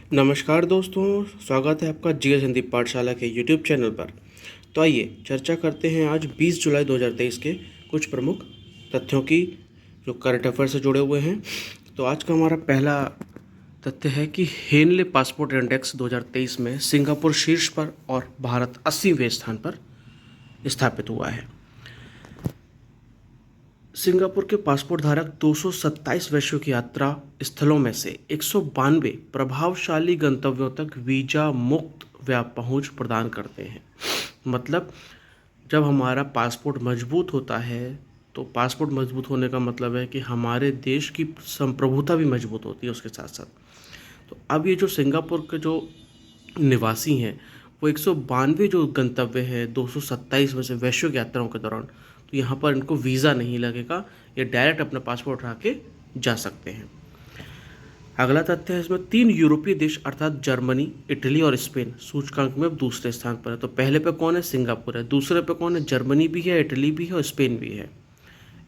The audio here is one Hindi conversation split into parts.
नमस्कार दोस्तों, स्वागत है आपका जीएस हिंदी पाठशाला के यूट्यूब चैनल पर। तो आइए चर्चा करते हैं आज 20 जुलाई 2023 के कुछ प्रमुख तथ्यों की जो करंट अफेयर से जुड़े हुए हैं। तो आज का हमारा पहला तथ्य है कि हेनले पासपोर्ट इंडेक्स 2023 में सिंगापुर शीर्ष पर और भारत 80वें स्थान पर स्थापित हुआ है। सिंगापुर के पासपोर्ट धारक 227 वैश्विक यात्रा स्थलों में से 192 प्रभावशाली गंतव्यों तक वीज़ा मुक्त पहुंच प्रदान करते हैं। मतलब जब हमारा पासपोर्ट मजबूत होता है तो पासपोर्ट मजबूत होने का मतलब है कि हमारे देश की संप्रभुता भी मजबूत होती है उसके साथ साथ। तो अब ये जो सिंगापुर के जो निवासी हैं वो 192 जो गंतव्य है 227 में से वैश्विक यात्राओं के दौरान, तो यहाँ पर इनको वीज़ा नहीं लगेगा, ये डायरेक्ट अपना पासपोर्ट उठा के जा सकते हैं। अगला तथ्य है इसमें 3 यूरोपीय देश अर्थात जर्मनी, इटली और स्पेन सूचकांक में अब दूसरे स्थान पर है। तो पहले पे कौन है? सिंगापुर है। दूसरे पे कौन है? जर्मनी भी है, इटली भी है और स्पेन भी है।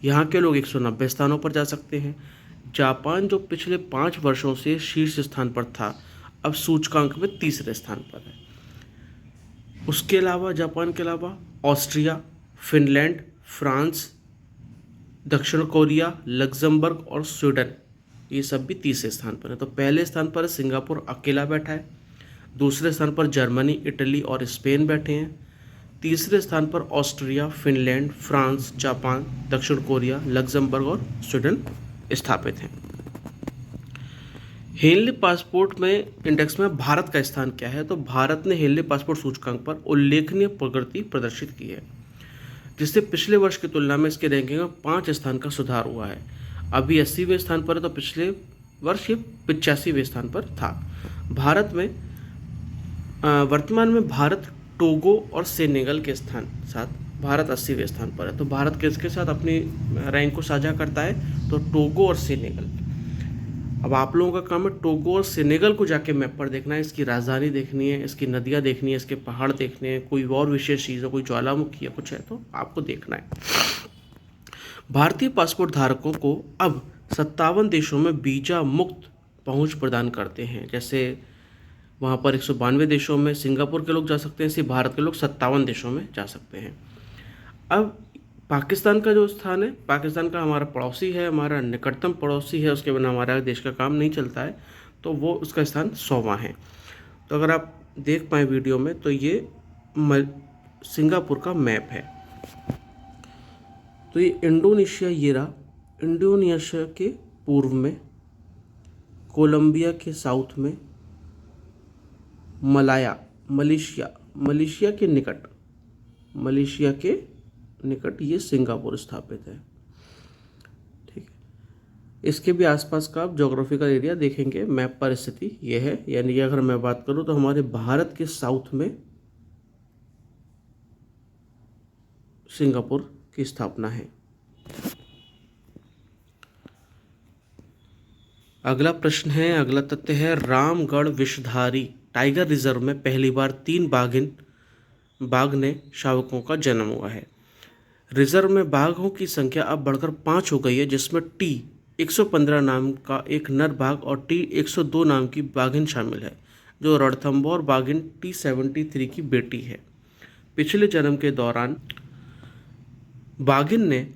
यहाँ के लोग 190 स्थानों पर जा सकते हैं। जापान जो पिछले 5 वर्षों से शीर्ष स्थान पर था अब सूचकांक में तीसरे स्थान पर है। उसके अलावा जापान के अलावा ऑस्ट्रिया, फिनलैंड, फ्रांस, दक्षिण कोरिया, लग्जमबर्ग और स्वीडन ये सब भी तीसरे स्थान पर है। तो पहले स्थान पर सिंगापुर अकेला बैठा है, दूसरे स्थान पर जर्मनी, इटली और स्पेन बैठे हैं, तीसरे स्थान पर ऑस्ट्रिया, फिनलैंड, फ्रांस, जापान, दक्षिण कोरिया, लग्जमबर्ग और स्वीडन स्थापित हैं। हेनले पासपोर्ट में इंडेक्स में भारत का स्थान क्या है? तो भारत ने हेनले पासपोर्ट सूचकांक पर उल्लेखनीय प्रगति प्रदर्शित की है, जिससे पिछले वर्ष की तुलना में इसके रैंकिंग में 5 स्थान का सुधार हुआ है। अभी 80वें स्थान पर है, तो पिछले वर्ष ये 85वें स्थान पर था। भारत में वर्तमान में भारत टोगो और सेनेगल के स्थान साथ भारत 80वें स्थान पर है। तो भारत किसके साथ अपनी रैंक को साझा करता है? तो टोगो और सेनेगल। अब आप लोगों का काम है टोगो और सेनेगल को जाके मैप पर देखना है, इसकी राजधानी देखनी है, इसकी नदियाँ देखनी है, इसके पहाड़ देखने हैं, कोई और विशेष चीज़ है, कोई ज्वालामुखी है, कुछ है तो आपको देखना है। भारतीय पासपोर्ट धारकों को अब 57 देशों में वीज़ा मुक्त पहुंच प्रदान करते हैं। जैसे वहाँ पर 192 देशों में सिंगापुर के लोग जा सकते हैं, सिर्फ भारत के लोग 57 देशों में जा सकते हैं। अब पाकिस्तान का जो स्थान है, पाकिस्तान का हमारा पड़ोसी है, हमारा निकटतम पड़ोसी है, उसके बिना हमारा देश का काम नहीं चलता है, तो वो उसका स्थान 100वां है। तो अगर आप देख पाएँ वीडियो में तो ये सिंगापुर का मैप है। तो ये इंडोनेशिया ये रहा, इंडोनेशिया के पूर्व में, कोलंबिया के साउथ में, मलेशिया के निकट ये सिंगापुर स्थापित है। ठीक है, इसके भी आसपास का आप ज्योग्राफिकल एरिया देखेंगे, मैप पर स्थिति ये है। यानी कि अगर मैं बात करूं तो हमारे भारत के साउथ में सिंगापुर की स्थापना है। अगला प्रश्न है, अगला तथ्य है रामगढ़ विषधारी टाइगर रिजर्व में पहली बार 3 बाघ ने शावकों का जन्म हुआ है। रिजर्व में बाघों की संख्या अब बढ़कर 5 हो गई है, जिसमें T115 नाम का एक नर बाघ और T102 नाम की बाघिन शामिल है, जो रणथंभौर बाघिन T73 की बेटी है। पिछले जन्म के दौरान बाघिन ने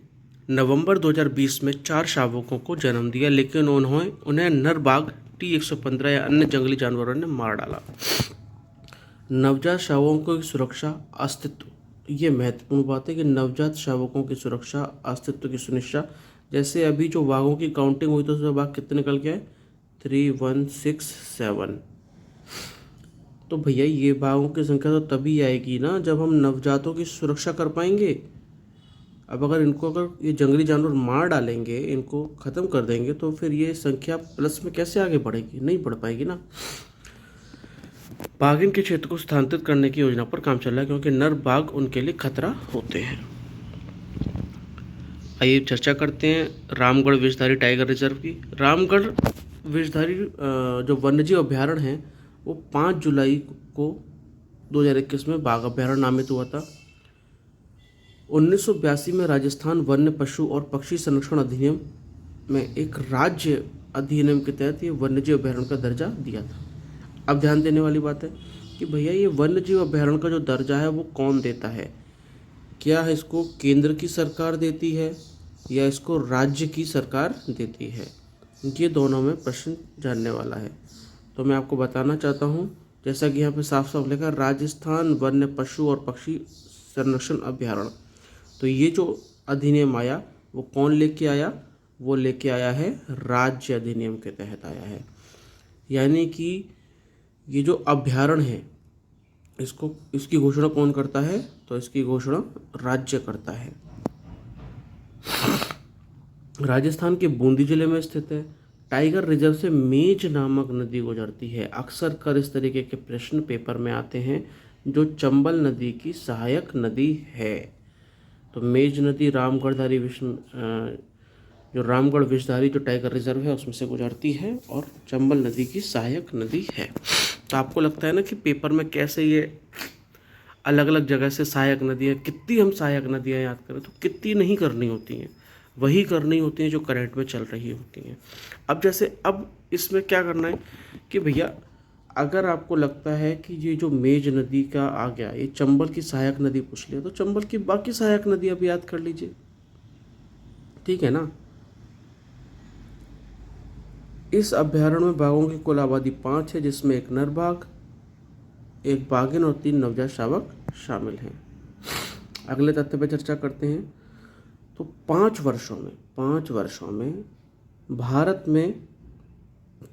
नवंबर 2020 में 4 शावकों को जन्म दिया, लेकिन उन्हें नर बाघ T115 या अन्य जंगली जानवरों ने मार डाला। नवजात शावकों की सुरक्षा अस्तित्व, ये महत्वपूर्ण बात है कि नवजात शावकों की सुरक्षा अस्तित्व की सुनिश्चित। जैसे अभी जो बाघों की काउंटिंग हुई तो उसमें बाघ कितने निकल के आए? 3167। तो भैया ये बाघों की संख्या तो तभी आएगी ना जब हम नवजातों की सुरक्षा कर पाएंगे। अब अगर ये जंगली जानवर मार डालेंगे, इनको ख़त्म कर देंगे, तो फिर ये संख्या प्लस में कैसे आगे बढ़ेगी? नहीं बढ़ पाएगी ना। बाघिन के क्षेत्र को स्थानांतरित करने की योजना पर काम चल रहा है, क्योंकि नर बाघ उनके लिए खतरा होते हैं। आइए चर्चा करते हैं रामगढ़ विषधारी टाइगर रिजर्व की। रामगढ़ विषधारी जो वन्यजीव अभ्यारण्य है वो 5 जुलाई को 2021 में बाघ अभ्यारण्य नामित हुआ था। 1982 में राजस्थान वन्य पशु और पक्षी संरक्षण अधिनियम में एक राज्य अधिनियम के तहत ये वन्यजीव अभ्यारण्य का दर्जा दिया था। अब ध्यान देने वाली बात है कि भैया ये वन्य जीव अभयारण्य का जो दर्जा है वो कौन देता है? क्या इसको केंद्र की सरकार देती है या इसको राज्य की सरकार देती है? ये दोनों में प्रश्न जानने वाला है। तो मैं आपको बताना चाहता हूँ, जैसा कि यहाँ पे साफ साफ लिखा है, राजस्थान वन्य पशु और पक्षी संरक्षण अभ्यारण्य। तो ये जो अधिनियम आया वो कौन लेके आया? वो लेके आया है राज्य अधिनियम के तहत आया है। यानी कि ये जो अभ्यारण्य है इसकी घोषणा कौन करता है? तो इसकी घोषणा राज्य करता है। राजस्थान के बूंदी जिले में स्थित है। टाइगर रिजर्व से मेज नामक नदी गुजरती है। अक्सर कर इस तरीके के प्रश्न पेपर में आते हैं, जो चंबल नदी की सहायक नदी है। तो मेज नदी रामगढ़धारी जो रामगढ़ विषधारी जो टाइगर रिजर्व है उसमें से गुजरती है और चंबल नदी की सहायक नदी है। तो आपको लगता है ना कि पेपर में कैसे ये अलग अलग जगह से सहायक नदियाँ, कितनी हम सहायक नदियाँ याद करें तो कितनी नहीं करनी होती हैं, वही करनी होती हैं जो करंट में चल रही होती हैं। अब इसमें क्या करना है कि भैया अगर आपको लगता है कि ये जो मेज नदी का आ गया, ये चंबल की सहायक नदी पूछ लिया, तो चंबल की बाकी सहायक नदियाँ भी याद कर लीजिए, ठीक है ना। इस अभ्यारण्य में बाघों की कुल आबादी 5 है, जिसमें एक नर बाघ, एक बाघिन और 3 नवजात शावक शामिल हैं। अगले तथ्य पर चर्चा करते हैं। तो 5 वर्षों में भारत में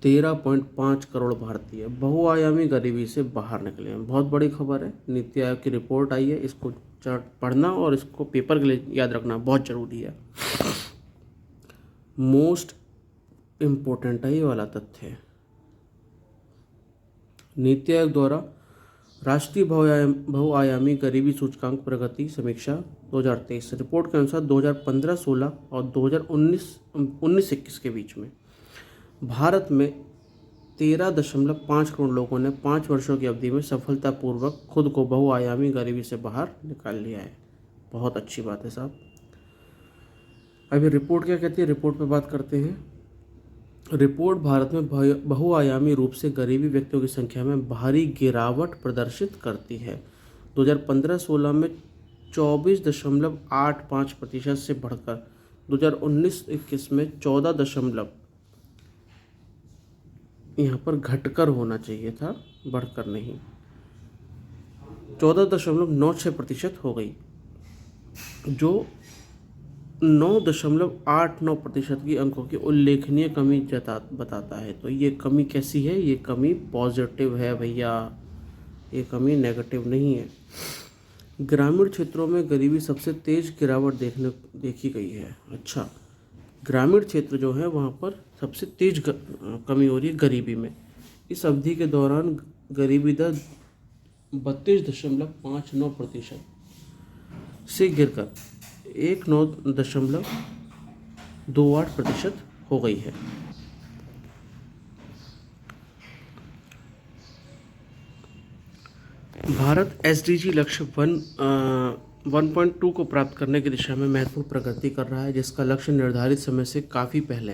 13.5 करोड़ भारतीय बहुआयामी गरीबी से बाहर निकले हैं। बहुत बड़ी खबर है, नीति आयोग की रिपोर्ट आई है, इसको पढ़ना और इसको पेपर के लिए याद रखना बहुत ज़रूरी है। मोस्ट इम्पोर्टेंट है ये वाला तथ्य। नीति आयोग द्वारा राष्ट्रीय बहुआयामी गरीबी सूचकांक प्रगति समीक्षा 2023 रिपोर्ट के अनुसार 2015-16 और 2019-21 के बीच में भारत में 13.5 करोड़ लोगों ने 5 वर्षों की अवधि में सफलतापूर्वक खुद को बहुआयामी गरीबी से बाहर निकाल लिया है। बहुत अच्छी बात है साहब। अभी रिपोर्ट क्या कहती है, रिपोर्ट पे बात करते हैं। रिपोर्ट भारत में बहुआयामी रूप से गरीबी व्यक्तियों की संख्या में भारी गिरावट प्रदर्शित करती है। 2015-16 में 24.85% से बढ़कर 2019-21 में 14 यहाँ पर घटकर होना चाहिए था, बढ़कर नहीं, 14.96% हो गई, जो 9.89% की अंकों की उल्लेखनीय कमी बताता है। तो ये कमी कैसी है? ये कमी पॉजिटिव है भैया, ये कमी नेगेटिव नहीं है। ग्रामीण क्षेत्रों में गरीबी सबसे तेज गिरावट देखी गई है। अच्छा, ग्रामीण क्षेत्र जो है वहाँ पर सबसे तेज कमी हो रही है गरीबी में। इस अवधि के दौरान गरीबी दर 32.59% से गिरकर 19.28% हो गई है। भारत SDG लक्ष्य 1.2 को प्राप्त करने की दिशा में महत्वपूर्ण प्रगति कर रहा है, जिसका लक्ष्य निर्धारित समय से काफ़ी पहले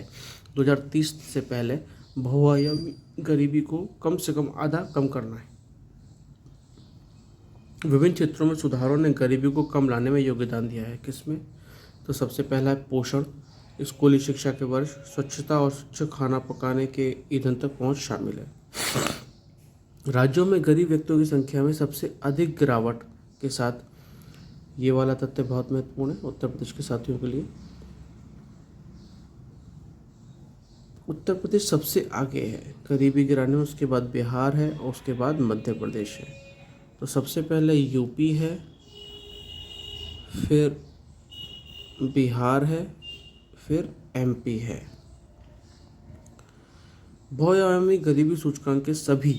2030 से पहले बहुआयामी गरीबी को कम से कम आधा कम करना है। विभिन्न क्षेत्रों में सुधारों ने गरीबी को कम लाने में योगदान दिया है। किसमें? तो सबसे पहला है पोषण, स्कूली शिक्षा के वर्ष, स्वच्छता और स्वच्छ खाना पकाने के ईंधन तक पहुंच शामिल है। राज्यों में गरीब व्यक्तियों की संख्या में सबसे अधिक गिरावट के साथ ये वाला तथ्य बहुत महत्वपूर्ण है उत्तर प्रदेश के साथियों के लिए। उत्तर प्रदेश सबसे आगे है गरीबी गिराने में, उसके बाद बिहार है और उसके बाद मध्य प्रदेश है। तो सबसे पहले यूपी है, फिर बिहार है, फिर MP है। बहुआयामी गरीबी सूचकांक के सभी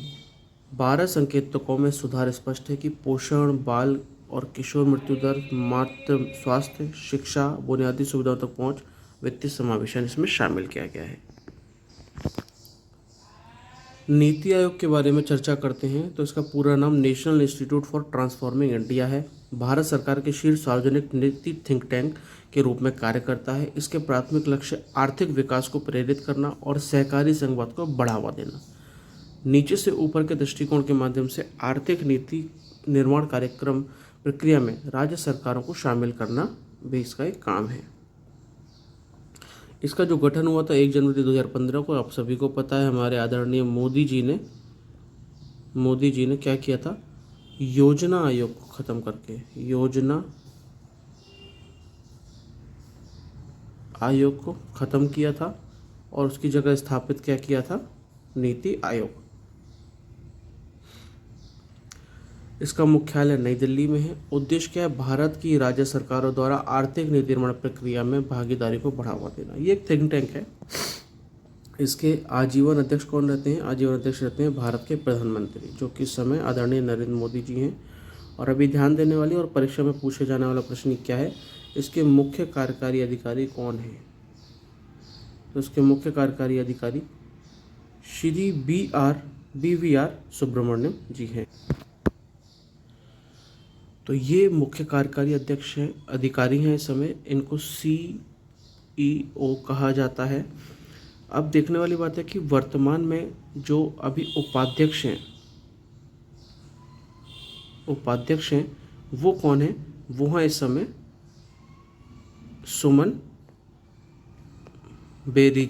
12 संकेतकों में सुधार स्पष्ट है कि पोषण, बाल और किशोर मृत्यु दर, मातृ स्वास्थ्य, शिक्षा, बुनियादी सुविधाओं तक पहुंच, वित्तीय समावेशन इसमें शामिल किया गया है। नीति आयोग के बारे में चर्चा करते हैं। तो इसका पूरा नाम national institute for transforming India है। भारत सरकार के शीर्ष सार्वजनिक नीति थिंक टैंक के रूप में कार्य करता है। इसके प्राथमिक लक्ष्य आर्थिक विकास को प्रेरित करना और सहकारी संघवाद को बढ़ावा देना। नीचे से ऊपर के दृष्टिकोण के माध्यम से आर्थिक नीति निर्माण कार्यक्रम प्रक्रिया में राज्य सरकारों को शामिल करना भी इसका एक काम है। इसका जो गठन हुआ था 1 जनवरी 2015 को, आप सभी को पता है, हमारे आदरणीय मोदी जी ने क्या किया था, योजना आयोग को खत्म करके योजना आयोग को खत्म किया था और उसकी जगह स्थापित क्या किया था, नीति आयोग। इसका मुख्यालय नई दिल्ली में है। उद्देश्य क्या है, भारत की राज्य सरकारों द्वारा आर्थिक नीति निर्माण प्रक्रिया में भागीदारी को बढ़ावा देना। ये एक थिंक टैंक है। इसके आजीवन अध्यक्ष कौन रहते हैं, आजीवन अध्यक्ष रहते हैं भारत के प्रधानमंत्री, जो कि इस समय आदरणीय नरेंद्र मोदी जी हैं। और अभी ध्यान देने वाली और परीक्षा में पूछे जाने वाला प्रश्न क्या है, इसके मुख्य कार्यकारी अधिकारी कौन है। तो इसके मुख्य कार्यकारी अधिकारी श्री BVR सुब्रमण्यम जी हैं। तो ये मुख्य कार्यकारी अध्यक्ष हैं, अधिकारी हैं। इस समय इनको CEO कहा जाता है। अब देखने वाली बात है कि वर्तमान में जो अभी उपाध्यक्ष हैं वो कौन है, वो हैं इस समय सुमन बेरी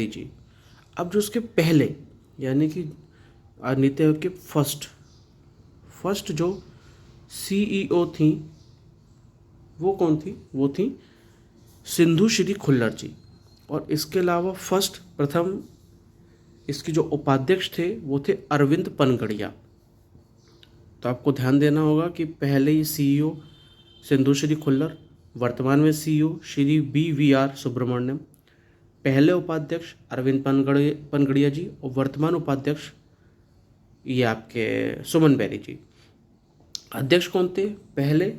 जी। अब जो उसके पहले यानी कि नीति आयोग के फर्स्ट जो CEO थी वो कौन थी, वो थी सिंधु श्री खुल्लर जी। और इसके अलावा प्रथम इसके जो उपाध्यक्ष थे वो थे अरविंद पनगड़िया। तो आपको ध्यान देना होगा कि पहले ही CEO सिंधु श्री खुल्लर, वर्तमान में CEO श्री BVR सुब्रमण्यम, पहले उपाध्यक्ष अरविंद पनगड़िया जी और वर्तमान उपाध्यक्ष ये आपके सुमन बेरी जी। अध्यक्ष कौन थे पहले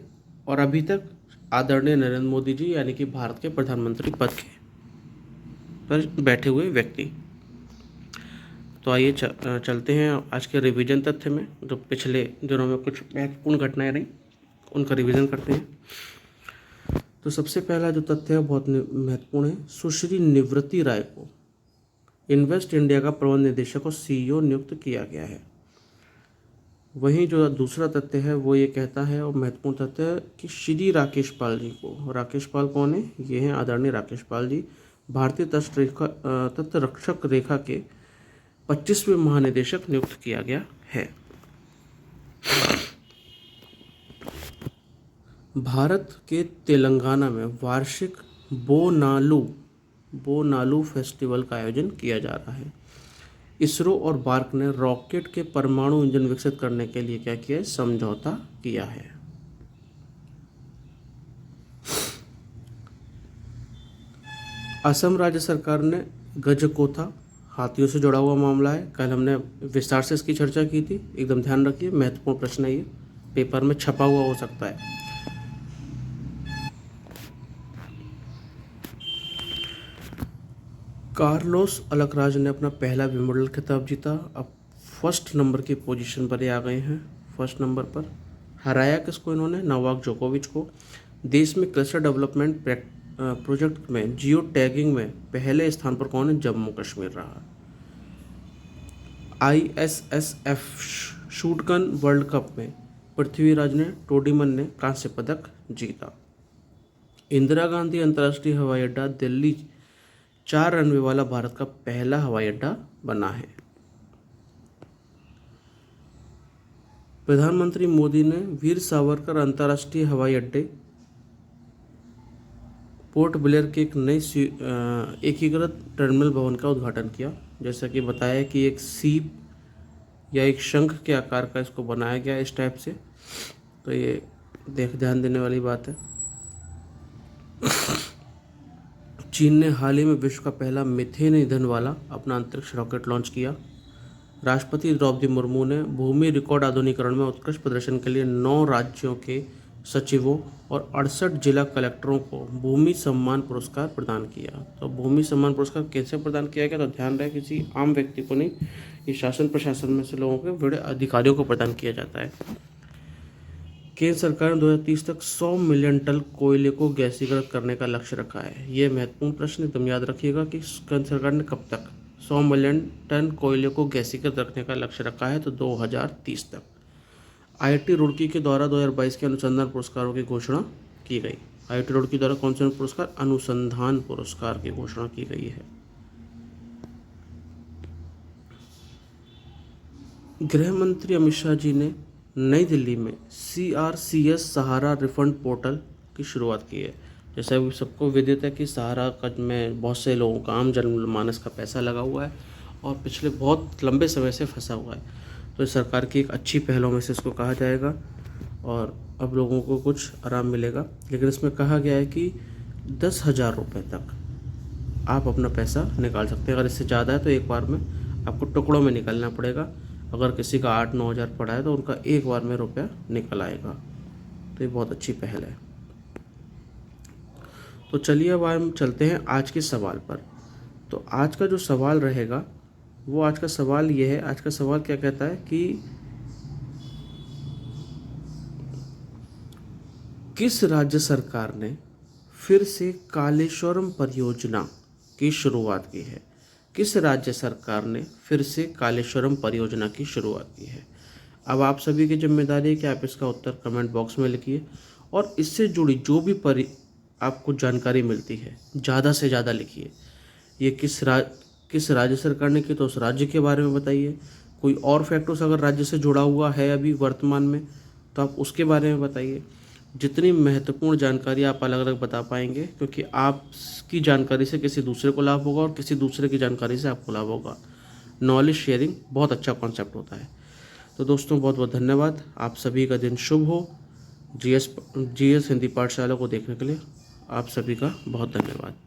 और अभी तक, आदरणीय नरेंद्र मोदी जी, यानी कि भारत के प्रधानमंत्री पद के पर बैठे हुए व्यक्ति। तो आइए चलते हैं आज के रिवीजन तथ्य में। जो पिछले दिनों में कुछ महत्वपूर्ण घटनाएं रही उनका रिवीजन करते हैं। तो सबसे पहला जो तथ्य है बहुत महत्वपूर्ण है, सुश्री निवृत्ति राय को इन्वेस्ट इंडिया का प्रबंध निदेशक और CEO नियुक्त किया गया है। वहीं जो दूसरा तथ्य है वो ये कहता है, और महत्वपूर्ण तथ्य है, कि श्री राकेश पाल जी को, राकेश पाल कौन है, ये हैं आदरणीय राकेश पाल जी, भारतीय तट रक्षक रेखा के 25वें महानिदेशक नियुक्त किया गया है। भारत के तेलंगाना में वार्षिक बोनालू फेस्टिवल का आयोजन किया जा रहा है। इसरो और बार्क ने रॉकेट के परमाणु इंजन विकसित करने के लिए क्या किया है, समझौता किया है। असम राज्य सरकार ने गजकोथा, हाथियों से जुड़ा हुआ मामला है, कल हमने विस्तार से इसकी चर्चा की थी, एकदम ध्यान रखिए, महत्वपूर्ण प्रश्न है ये, पेपर में छपा हुआ हो सकता है। कार्लोस अलकराज ने अपना पहला विंबलडन खिताब जीता। अब फर्स्ट नंबर की पोजीशन पर ही आ गए हैं, फर्स्ट नंबर पर। हराया किसको इन्होंने, नोवाक जोकोविच को। देश में क्लस्टर डेवलपमेंट प्रोजेक्ट में जियो टैगिंग में पहले स्थान पर कौन है, जम्मू कश्मीर रहा। ISSF शूटगन वर्ल्ड कप में पृथ्वीराज ने टोडीमन ने कांस्य पदक जीता। इंदिरा गांधी अंतर्राष्ट्रीय हवाई अड्डा दिल्ली 4 रनवे वाला भारत का पहला हवाई अड्डा बना है। प्रधानमंत्री मोदी ने वीर सावरकर अंतर्राष्ट्रीय हवाई अड्डे पोर्ट ब्लेयर के एक नए एकीकृत टर्मिनल भवन का उद्घाटन किया। जैसा कि बताया कि एक सीप या एक शंख के आकार का इसको बनाया गया इस टाइप से। तो ये ध्यान देने वाली बात है। चीन ने हाल ही में विश्व का पहला मीथेन ईंधन वाला अपना अंतरिक्ष रॉकेट लॉन्च किया। राष्ट्रपति द्रौपदी मुर्मू ने भूमि रिकॉर्ड आधुनिकीकरण में उत्कृष्ट प्रदर्शन के लिए 9 राज्यों के सचिवों और 68 जिला कलेक्टरों को भूमि सम्मान पुरस्कार प्रदान किया। तो भूमि सम्मान पुरस्कार कैसे प्रदान किया गया, तो ध्यान रहे किसी आम व्यक्ति को नहीं, ये शासन प्रशासन में से लोगों के बड़े अधिकारियों को प्रदान किया जाता है। केंद्र सरकार ने 2030 तक 100 मिलियन टन कोयले को गैसीकृत करने का लक्ष्य रखा है। ये महत्वपूर्ण प्रश्न एकदम याद रखिएगा कि केंद्र सरकार ने कब तक 100 मिलियन टन कोयले को गैसीकृत रखने का लक्ष्य रखा है तो 2030 तक। IIT रुड़की के द्वारा 2022 के अनुसंधान पुरस्कारों की घोषणा की गई। IIT रुड़की द्वारा कौन से पुरस्कार? अनुसंधान पुरस्कार की घोषणा की गई है। गृह मंत्री अमित शाह जी ने नई दिल्ली में CRCS सहारा रिफंड पोर्टल की शुरुआत की है। जैसे अभी सबको विदित है कि सहारा में बहुत से लोगों का, आम जनमानस का पैसा लगा हुआ है और पिछले बहुत लंबे समय से फंसा हुआ है। तो सरकार की एक अच्छी पहलों में से इसको कहा जाएगा और अब लोगों को कुछ आराम मिलेगा। लेकिन इसमें कहा गया है कि 10,000 रुपये तक आप अपना पैसा निकाल सकते हैं। अगर इससे ज़्यादा है तो एक बार में आपको टुकड़ों में निकालना पड़ेगा। अगर किसी का 8-9 हज़ार पड़ा है तो उनका एक बार में रुपया निकल आएगा। तो ये बहुत अच्छी पहल है। तो चलिए अब हम चलते हैं आज के सवाल पर। तो आज का जो सवाल रहेगा वो आज का सवाल ये है। आज का सवाल क्या कहता है कि किस राज्य सरकार ने फिर से कालेश्वरम परियोजना की शुरुआत की है? किस राज्य सरकार ने फिर से कालेश्वरम परियोजना की शुरुआत की है? अब आप सभी की जिम्मेदारी है कि आप इसका उत्तर कमेंट बॉक्स में लिखिए और इससे जुड़ी जो भी आपको जानकारी मिलती है ज़्यादा से ज़्यादा लिखिए। ये किस राज्य सरकार ने की तो उस राज्य के बारे में बताइए। कोई और फैक्टर्स अगर राज्य से जुड़ा हुआ है अभी वर्तमान में तो आप उसके बारे में बताइए। जितनी महत्वपूर्ण जानकारी आप अलग अलग बता पाएंगे, क्योंकि आपकी जानकारी से किसी दूसरे को लाभ होगा और किसी दूसरे की जानकारी से आपको लाभ होगा। नॉलेज शेयरिंग बहुत अच्छा कॉन्सेप्ट होता है। तो दोस्तों बहुत बहुत धन्यवाद। आप सभी का दिन शुभ हो। GS हिंदी पाठशाला को देखने के लिए आप सभी का बहुत धन्यवाद।